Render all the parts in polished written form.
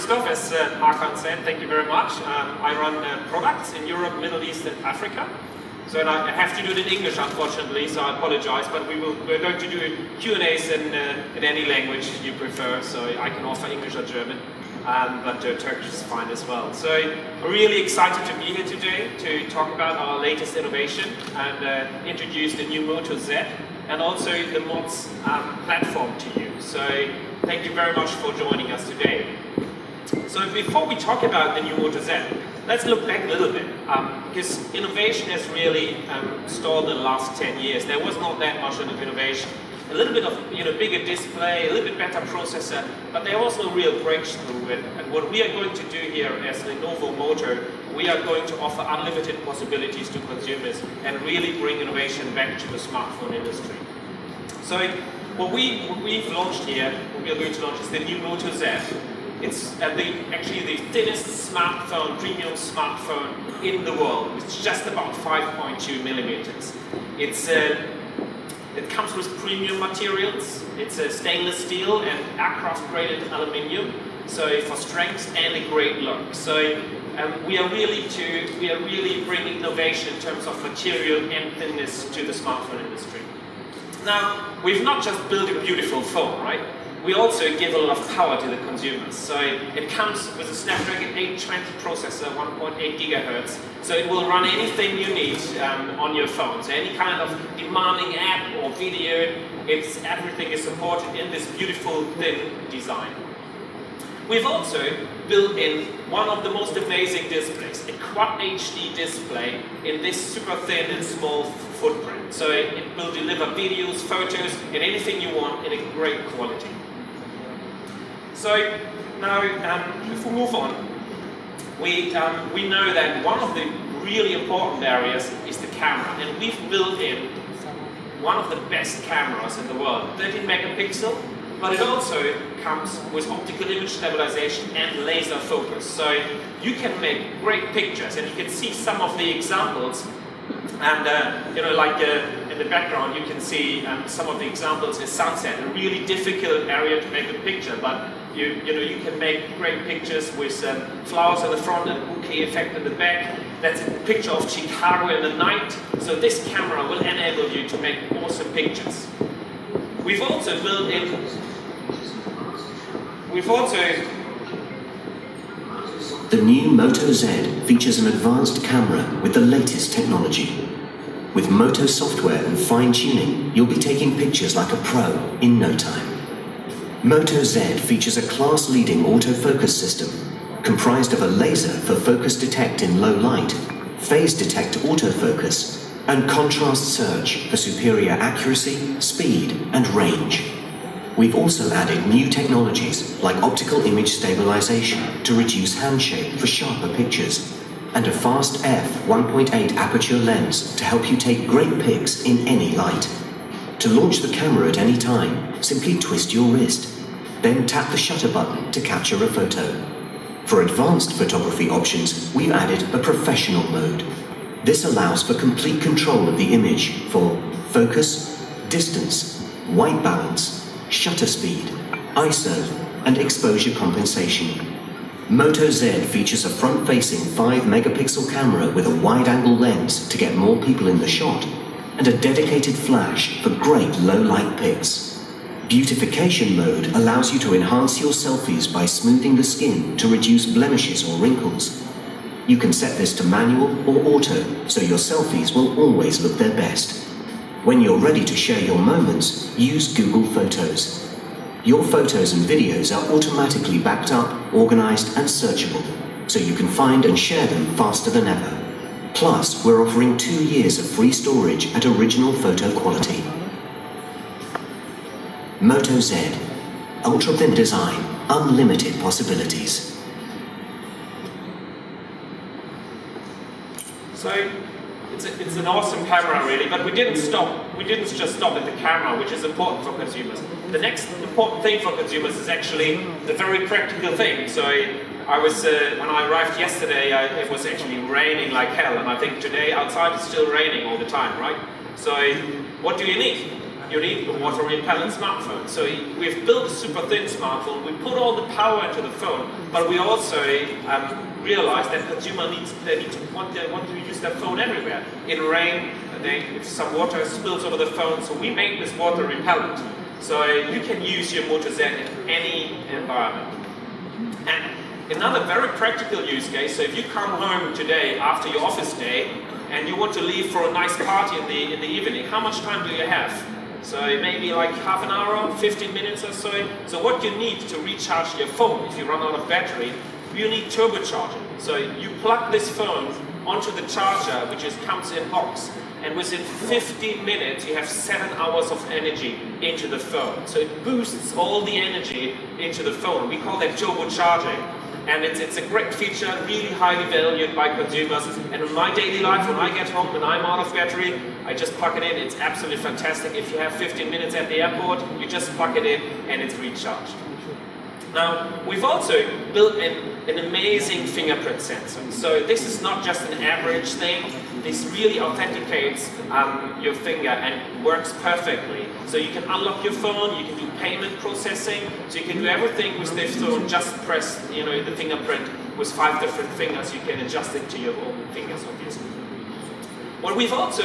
Christoph, as Hakan said, thank you very much. I run products in Europe, Middle East and Africa. So and I have to do it in English, unfortunately, so I apologize, but we're going to do Q&As in any language you prefer, so I can offer English or German, but Turkish is fine as well. So I'm really excited to be here today to talk about our latest innovation and introduce the new Moto Z and also the Mods platform to you. So thank you very much for joining us today. So before we talk about the new Moto Z, let's look back a little bit, because innovation has really stalled in the last 10 years. There was not that much of innovation. A little bit of bigger display, a little bit better processor, but there was no real breakthrough. And what we are going to do here as Lenovo Moto, we are going to offer unlimited possibilities to consumers and really bring innovation back to the smartphone industry. So what we've launched here, what we are going to launch is the new Moto Z. It's actually the thinnest smartphone, premium smartphone in the world. It's just about 5.2 millimeters. It comes with premium materials. It's a stainless steel and aircraft-graded aluminium, so for strength and a great look. So we are really bringing innovation in terms of material and thinness to the smartphone industry. Now, we've not just built a beautiful phone, right? We also give a lot of power to the consumers. So it comes with a Snapdragon 820 processor, 1.8 gigahertz. So it will run anything you need on your phone. So any kind of demanding app or video, everything is supported in this beautiful thin design. We've also built in one of the most amazing displays, a Quad HD display in this super thin and small footprint. So it will deliver videos, photos, and anything you want in a great quality. So now, if we move on, we know that one of the really important areas is the camera, and we've built in one of the best cameras in the world, 13 megapixel, but it also comes with optical image stabilization and laser focus. So you can make great pictures, and you can see some of the examples. And in the background, you can see some of the examples is sunset, a really difficult area to make a picture, but you can make great pictures with flowers at the front and bouquet effect in the back. That's a picture of Chicago in the night. So this camera will enable you to make awesome pictures. We've also built in. The new Moto Z features an advanced camera with the latest technology. With Moto software and fine-tuning, you'll be taking pictures like a pro in no time. Moto Z features a class-leading autofocus system comprised of a laser for focus detect in low light, phase detect autofocus, and contrast search for superior accuracy, speed, and range. We've also added new technologies like optical image stabilization to reduce handshake for sharper pictures, and a fast f1.8 aperture lens to help you take great pics in any light. To launch the camera at any time, simply twist your wrist, then tap the shutter button to capture a photo. For advanced photography options, we've added a professional mode. This allows for complete control of the image for focus, distance, white balance, shutter speed, ISO, and exposure compensation. Moto Z features a front-facing 5-megapixel camera with a wide-angle lens to get more people in the shot, and a dedicated flash for great low-light pics. Beautification Mode allows you to enhance your selfies by smoothing the skin to reduce blemishes or wrinkles. You can set this to manual or auto, so your selfies will always look their best. When you're ready to share your moments, use Google Photos. Your photos and videos are automatically backed up, organized, and searchable, so you can find and share them faster than ever. Plus, we're offering 2 years of free storage at original photo quality. Moto Z. Ultra-thin design, unlimited possibilities. So it's an awesome camera, really, but we didn't just stop at the camera, which is important for consumers. The next important thing for consumers is actually the very practical thing. So when I arrived yesterday, it was actually raining like hell, and I think today outside it's still raining all the time, right? So what do you need? you need a water repellent smartphone. So we've built a super thin smartphone, we put all the power into the phone, but we also realize that consumers want to use their phone everywhere. In rain, if some water spills over the phone, so we make this water repellent. So you can use your Moto Z in any environment. And another very practical use case, so if you come home today after your office day and you want to leave for a nice party in the evening, how much time do you have? So maybe like half an hour, 15 minutes or so. So what you need to recharge your phone if you run out of battery, you need turbocharging. So you plug this phone onto the charger, which comes in box, and within 15 minutes you have 7 hours of energy into the phone. So it boosts all the energy into the phone. We call that turbocharging. And it's a great feature, really highly valued by consumers. And in my daily life, when I get home and I'm out of battery, I just plug it in. It's absolutely fantastic. If you have 15 minutes at the airport, you just plug it in and it's recharged. Now, we've also built an amazing fingerprint sensor. So this is not just an average thing. This really authenticates your finger and works perfectly. So you can unlock your phone, you can do payment processing, so you can do everything with this phone. Just press, the fingerprint with 5 different fingers. You can adjust it to your own fingers, obviously. What we've also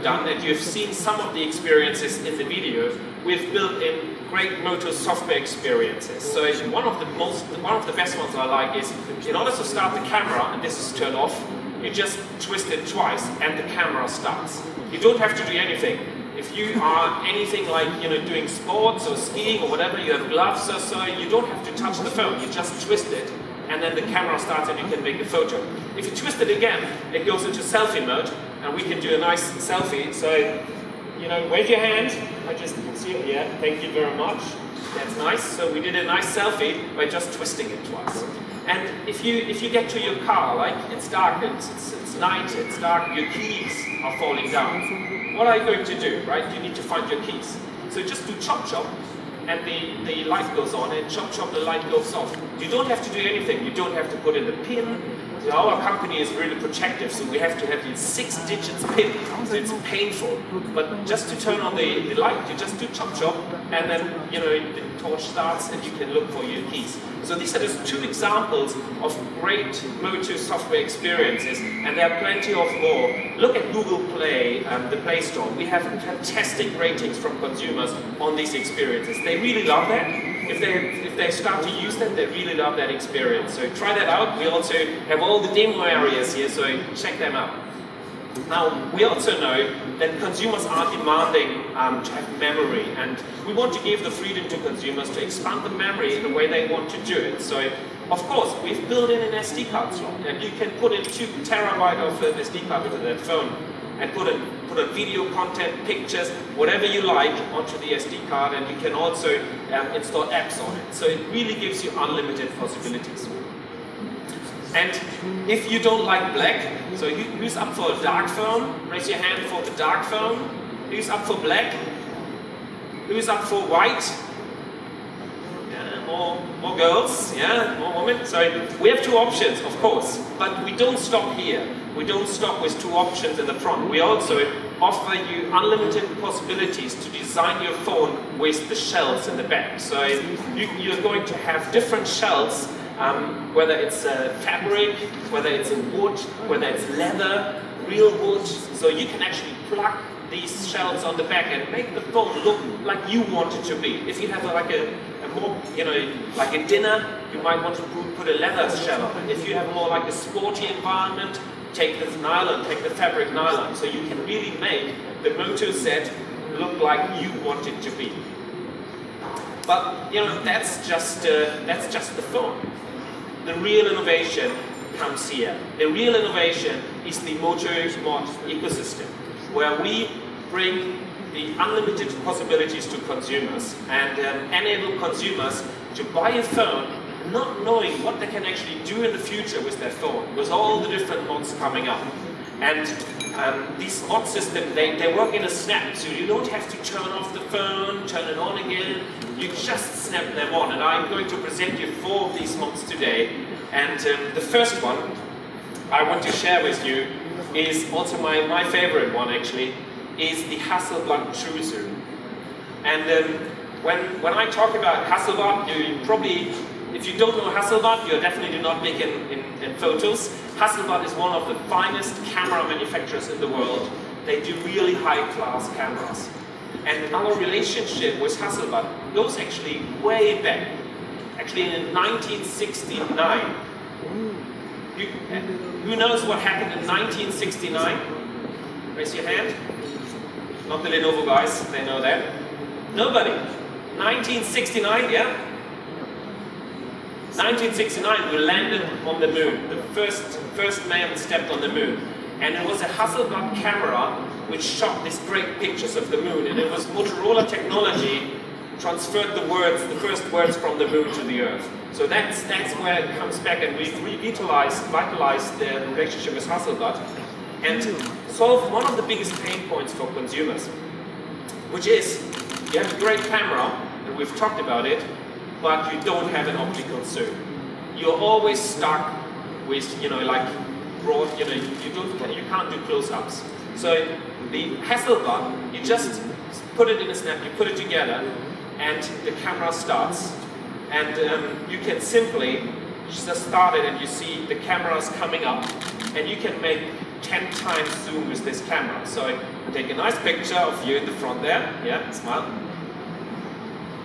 done, and you've seen some of the experiences in the video, we've built in great Moto software experiences. So one of the best ones I like is, in order to start the camera, and this is turned off, you just twist it twice and the camera starts. You don't have to do anything. If you are anything like doing sports or skiing or whatever, you have gloves or so, you don't have to touch the phone. You just twist it and then the camera starts and you can make a photo. If you twist it again, it goes into selfie mode and we can do a nice selfie. So, wave your hand. I just see it. Yeah, thank you very much. That's nice. So we did a nice selfie by just twisting it twice. And if you get to your car, like it's dark, it's night, it's dark, your keys are falling down. What are you going to do, right? You need to find your keys. So just do chop chop, and the light goes on, and chop chop, the light goes off. You don't have to do anything. You don't have to put in the pin. So our company is really protective, so we have to have these 6 digits pin. So it's painful. But just to turn on the light, you just do chop chop, and then the torch starts, and you can look for your keys. So these are just 2 examples of great Moto software experiences, and there are plenty of more. Look at Google Play, the Play Store. We have fantastic ratings from consumers on these experiences. They really love that. If they start to use them, they really love that experience. So try that out. We also have all the demo areas here, so check them out. Now, we also know that consumers are demanding to have memory, and we want to give the freedom to consumers to expand the memory in the way they want to do it. So, of course, we've built in an SD card slot, and you can put in 2 terabytes of SD card into that phone, and put in video content, pictures, whatever you like onto the SD card, and you can also install apps on it. So it really gives you unlimited possibilities. And if you don't like black, so who's up for a dark phone? Raise your hand for the dark phone. Who's up for black? Who's up for white? Yeah, more girls, yeah, more women. So we have 2 options, of course, but we don't stop here. We don't stop with 2 options in the front. We also offer you unlimited possibilities to design your phone with the shells in the back. So you're going to have different shells, whether it's fabric, whether it's a wood, whether it's leather, real wood. So you can actually plug these shells on the back and make the phone look like you want it to be. If you have like a more, like a dinner, you might want to put a leather shell on it. If you have more like a sporty environment, take this nylon, take the fabric nylon. So you can really make the Moto Z look like you want it to be. But that's just the phone. The real innovation comes here. The real innovation is the Moto Mods ecosystem, where we bring the unlimited possibilities to consumers and enable consumers to buy a phone not knowing what they can actually do in the future with their phone, with all the different mods coming up. And these mod systems, they work in a snap, so you don't have to turn off the phone, turn it on again, you just snap them on. And I'm going to present you 4 of these mods today. And the first one I want to share with you is also my favorite one actually, is the Hasselblad True Zoom. And when I talk about Hasselblad, you probably, if you don't know Hasselblad, you're definitely not big in photos. Hasselblad is one of the finest camera manufacturers in the world. They do really high-class cameras. And our relationship with Hasselblad goes actually way back. Actually in 1969. Who knows what happened in 1969? Raise your hand. Not the Lenovo guys, they know that. Nobody. 1969, yeah? 1969, we landed on the moon. The first man stepped on the moon. And it was a Hasselblad camera which shot these great pictures of the moon. And it was Motorola technology transferred the first words from the moon to the earth. So that's where it comes back, and we've vitalized the relationship with Hasselblad and solved one of the biggest pain points for consumers, which is you have a great camera, and we've talked about it, but you don't have an optical zoom. You're always stuck with, like broad, you can't do close-ups. So the Hasselblad, you just put it in a snap, you put it together, and the camera starts. And you can simply just start it, and you see the cameras coming up, and you can make 10 times zoom with this camera. So take a nice picture of you in the front there. Yeah, smile.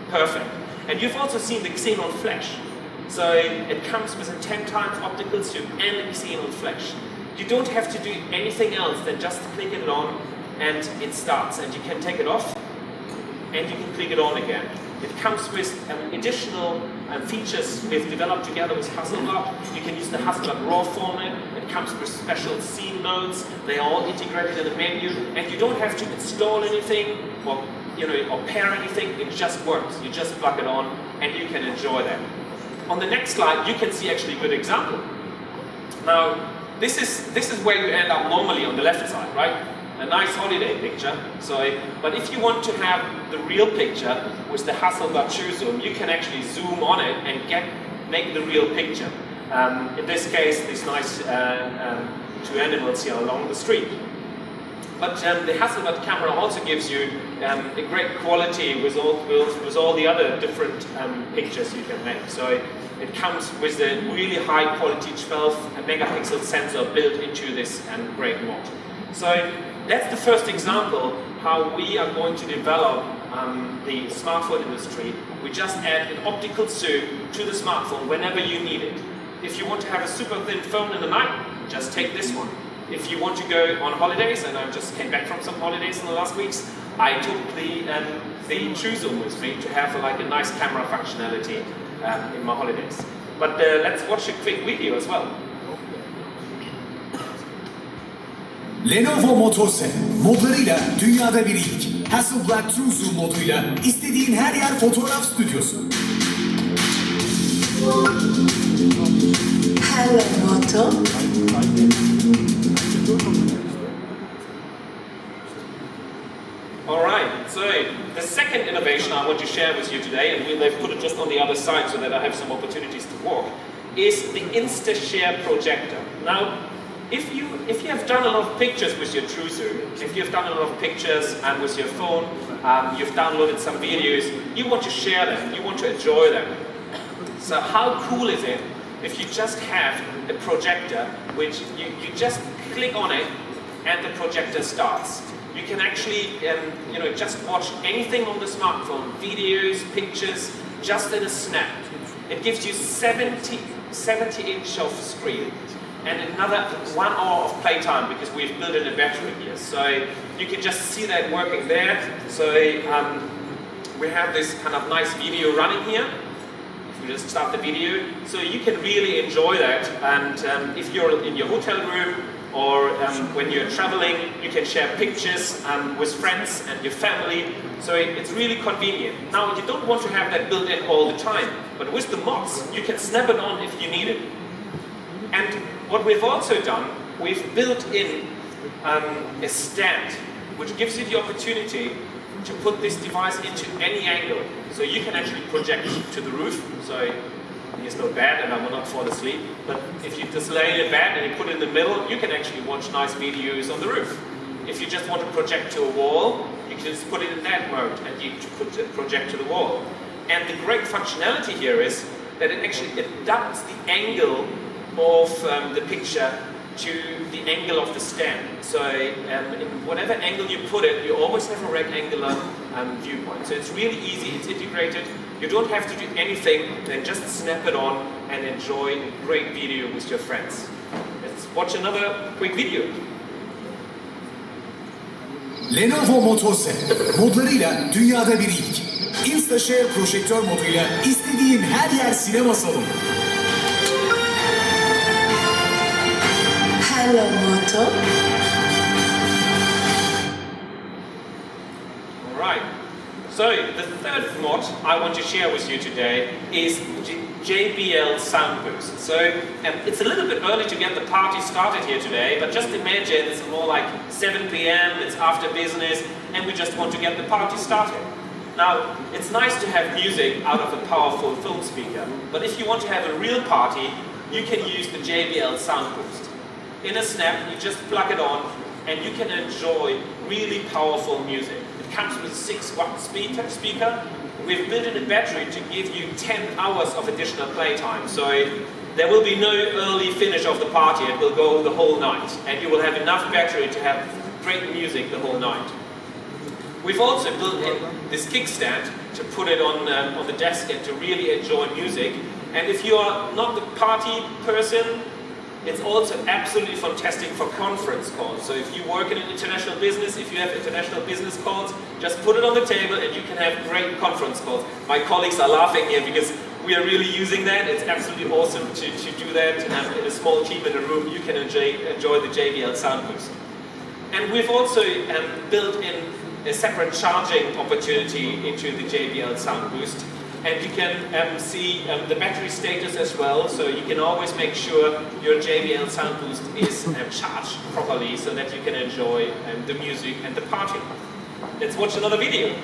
Perfect. And you've also seen the xenon flash. So it comes with a 10 times optical zoom and a xenon flash. You don't have to do anything else than just click it on, and it starts. And you can take it off, and you can click it on again. It comes with additional features we've developed together with Hasselblad. You can use the Hasselblad RAW format. It comes with special scene modes. They are all integrated in the menu, and you don't have to install anything or pair anything. It just works. You just plug it on, and you can enjoy that. On the next slide, you can see actually a good example. Now, this is where you end up normally on the left side, right? A nice holiday picture. But if you want to have the real picture with the Hasselblad True Zoom, you can actually zoom on it and make the real picture. In this case, these nice two animals here along the street. But the Hasselblad camera also gives you a great quality with all the other different pictures you can make. So it comes with a really high quality 12 megapixel sensor built into this great mod. So that's the first example how we are going to develop the smartphone industry. We just add an optical zoom to the smartphone whenever you need it. If you want to have a super thin phone in the night, just take this one. If you want to go on holidays, and I just came back from some holidays in the last weeks, I took the True Zoom with me to have a nice camera functionality in my holidays. But let's watch a quick video as well. Lenovo Moto Z modlarıyla dünyada bir ilk. Hasselblad True Zoom moduyla istediğin her yer fotoğraf stüdyosu. Hello Moto. Alright, so the second innovation I want to share with you today, and they've put it just on the other side so that I have some opportunities to walk, is the Insta-Share projector. Now, if you have done a lot of pictures with your True Zoom, if you've done a lot of pictures and with your phone, you've downloaded some videos, you want to share them, you want to enjoy them. So how cool is it if you just have a projector which you just click on it and the projector starts. You can actually just watch anything on the smartphone, videos, pictures, just in a snap. It gives you 70 inch of screen and another 1 hour of playtime because we've built in a battery here. So you can just see that working there. So we have this kind of nice video running here. If we just start the video, so you can really enjoy that. And if you're in your hotel room or when you're traveling, you can share pictures with friends and your family. So it's really convenient. Now you don't want to have that built in all the time, but with the mods, you can snap it on if you need it. And what we've also done, we've built in a stand, which gives you the opportunity to put this device into any angle. So you can actually project to the roof. So here's no bed and I will not fall asleep. But if you just lay in a bed and you put it in the middle, you can actually watch nice videos on the roof. if you just want to project to a wall, you can just put it in that mode and you project to the wall. And the great functionality here is that it actually adapts the angle of the picture to the angle of the stand. So in whatever angle you put it, you always have a rectangular viewpoint. So it's really easy, it's integrated. You don't have to do anything, then just snap it on and enjoy a great video with your friends. Let's watch another quick video. Lenovo Moto Z modlarıyla dünyada bir ilk. Insta-Share projektör moduyla istediğin her yer sinema salonu. Hello Moto. Alright, so the third mod I want to share with you today is JBL SoundBoost. So it's a little bit early to get the party started here today, but just imagine it's more like 7 p.m, it's after business, and we just want to get the party started. Now, it's nice to have music out of a powerful phone speaker, but if you want to have a real party, you can use the JBL SoundBoost. In a snap, you just plug it on, and you can enjoy really powerful music. It comes with a 6-watt speaker. We've built in a battery to give you 10 hours of additional playtime, so there will be no early finish of the party. It will go the whole night, and you will have enough battery to have great music the whole night. We've also built in this kickstand to put it on the desk and to really enjoy music. And if you are not the party person, it's also absolutely fantastic for conference calls. So if you work in an international business, if you have international business calls, just put it on the table and you can have great conference calls. My colleagues are laughing here because we are really using that. It's absolutely awesome to do that in a small team in a room. You can enjoy the JBL SoundBoost. And we've also built in a separate charging opportunity into the JBL SoundBoost. And you can see the battery status as well, so you can always make sure your JBL SoundBoost is charged properly so that you can enjoy the music and the party. Let's watch another video.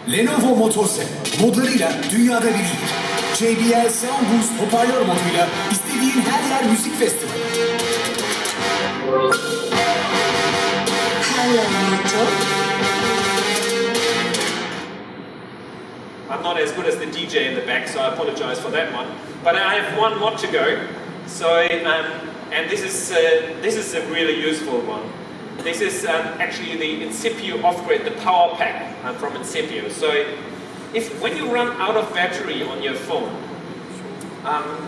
Lenovo Moto Z modlarıyla dünyada bir ilk. JBL SoundBoost hoparlör moduyla istediğin her yer müzik festivali. Hello Moto. I'm not as good as the DJ in the back, so I apologize for that one. But I have one mod to go. So, and this is a really useful one. This is actually the Incipio offGRID, the power pack from Incipio. So, when you run out of battery on your phone,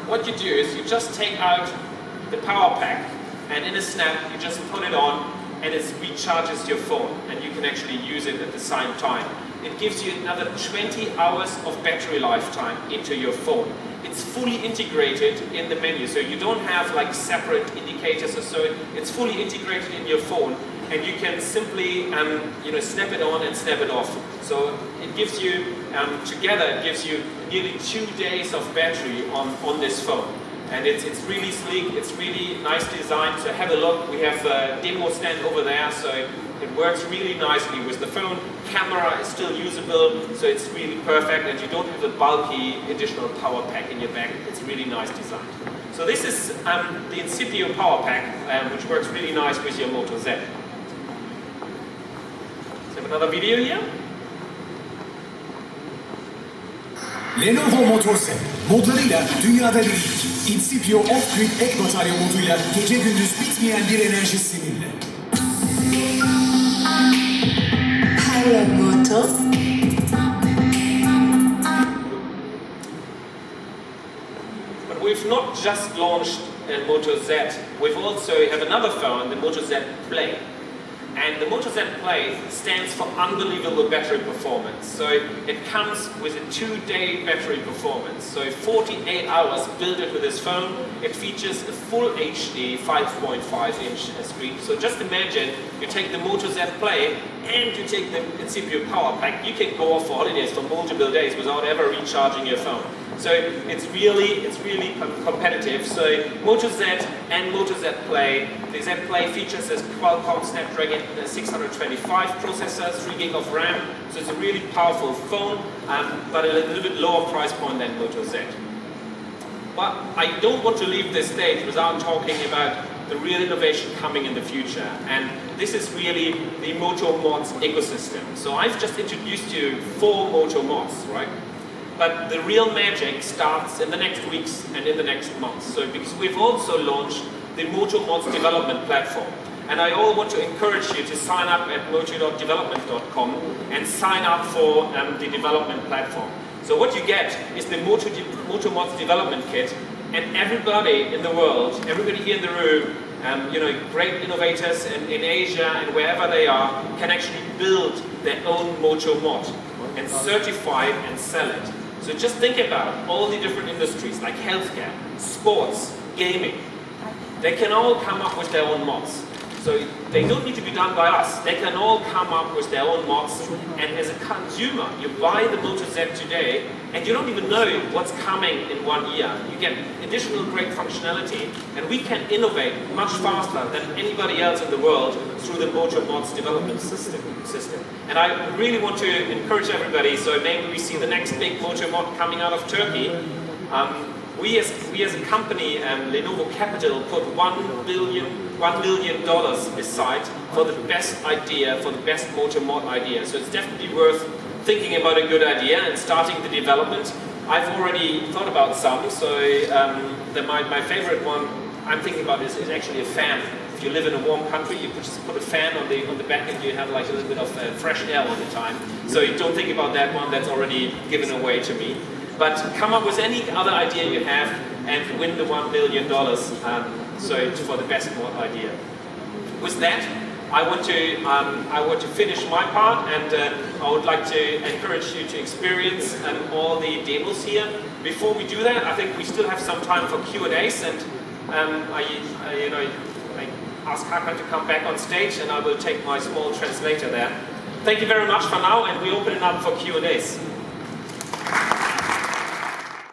what you do is you just take out the power pack, and in a snap you just put it on, and it recharges your phone, and you can actually use it at the same time. It gives you another 20 hours of battery lifetime into your phone. It's fully integrated in the menu, so you don't have like separate indicators or so. It's fully integrated in your phone, and you can simply snap it on and snap it off. So it gives you, together, it gives you nearly 2 days of battery on this phone. And it's really sleek, it's really nice design, so have a look. We have a demo stand over there, so it works really nicely with the phone. Camera is still usable, so it's really perfect, and you don't have a bulky additional power pack in your bag. It's really nice design. So this is the Incipio power pack, which works really nice with your Moto Z. Let's have another video here. Lenovo Moto Z modlarıyla dünyada bir ilk. Incipio offGRID ek batarya moduyla gece gündüz bitmeyen bir enerji seninle. Hello Moto. But we've not just launched a Moto Z, we've also have another phone, the Moto Z Play. And the Moto Z Play stands for unbelievable battery performance. So it comes with a 2-day battery performance. So 48 hours built into this phone. It features a full HD 5.5-inch screen. So just imagine you take the Moto Z Play and you take the Incipio power pack. You can go off for holidays for multiple days without ever recharging your phone. So it's really competitive. So Moto Z and Moto Z Play. The Z Play features a Qualcomm Snapdragon 625 processor, 3 GB of RAM. So it's a really powerful phone, but a little bit lower price point than Moto Z. But I don't want to leave this stage without talking about the real innovation coming in the future. And this is really the Moto Mods ecosystem. So I've just introduced you 4 Moto Mods, right? But the real magic starts in the next weeks and in the next months. So because we've also launched the Moto Mods development platform. And I all want to encourage you to sign up at moto.development.com and sign up for the development platform. So what you get is the Moto Mods development kit, and everybody in the world, everybody here in the room, you know, great innovators in Asia and wherever they are, can actually build their own Moto Mod and certify it and sell it. So just think about all the different industries like healthcare, sports, gaming. They can all come up with their own mods. So they don't need to be done by us. They can all come up with their own mods. And as a consumer, you buy the Moto Z today, and you don't even know what's coming in 1 year. You get additional great functionality, and we can innovate much faster than anybody else in the world through the Moto Mods development system. And I really want to encourage everybody, so maybe we see the next big Moto Mod coming out of Turkey. We as a company, Lenovo Capital, put $1 million aside for the best idea, for the best Moto Mod idea. So it's definitely worth thinking about a good idea and starting the development. I've already thought about some, so my favorite one I'm thinking about is actually a fan. If you live in a warm country, you could just put a fan on the back and you have like a little bit of fresh air all the time. So you don't think about that one, that's already given away to me. But come up with any other idea you have and win the $1 million so for the best mod idea. With that, I want to finish my part, and I would like to encourage you to experience all the demos here. Before we do that, I think we still have some time for Q&As, and I ask Hakan to come back on stage, and I will take my small translator there. Thank you very much for now, and we open it up for Q&As.